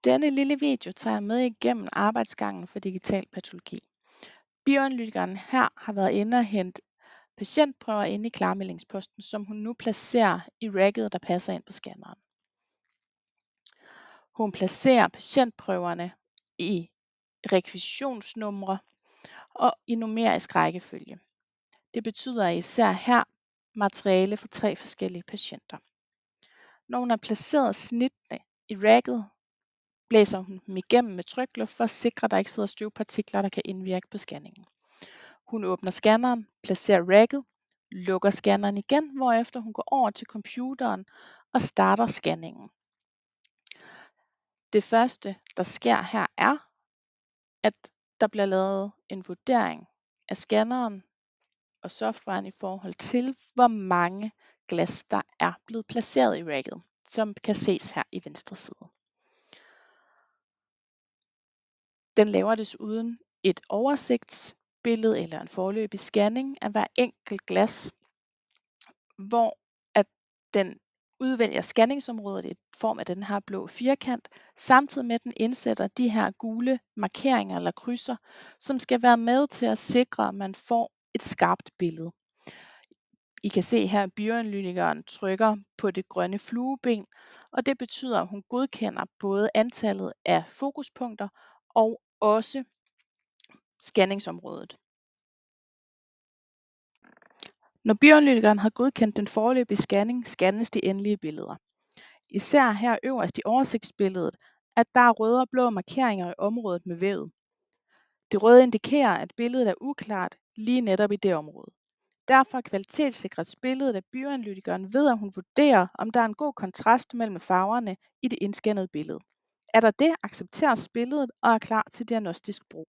Denne lille video tager jeg med igennem arbejdsgangen for digital patologi. Bioanalytikeren her har været inde og hente patientprøver inde i klarmeldingsposten, som hun nu placerer i racket, der passer ind på scanneren. Hun placerer patientprøverne i rekvisitionsnumre og i numerisk rækkefølge. Det betyder især her materiale for 3 forskellige patienter. Når hun har placeret snittene i racket, blæser hun dem igennem med trykluft for at sikre, at der ikke sidder støvpartikler, der kan indvirke på scanningen. Hun åbner scanneren, placerer racket, lukker scanneren igen, hvorefter hun går over til computeren og starter scanningen. Det første, der sker her, er, at der bliver lavet en vurdering af scanneren og softwaren i forhold til, hvor mange glas, der er blevet placeret i racket, som kan ses her i venstre side. Den laver desuden et oversigtsbillede eller en foreløbig scanning af hver enkelt glas, hvor at den udvælger scanningsområdet i form af den her blå firkant, samtidig med at den indsætter de her gule markeringer eller krydser, som skal være med til at sikre, at man får et skarpt billede. I kan se her, at bioanalytikeren trykker på det grønne flueben, og det betyder, at hun godkender både antallet af fokuspunkter og også scanningsområdet. Når bioanalytikeren har godkendt den foreløbige scanning, scannes de endelige billeder. Især her øverst i oversigtsbilledet, at der er røde og blå markeringer i området med vævet. Det røde indikerer, at billedet er uklart lige netop i det område. Derfor kvalitetssikres billedet af bioanalytikeren ved, at hun vurderer, om der er en god kontrast mellem farverne i det indscannede billede. Er der det, accepteres billedet og er klar til diagnostisk brug.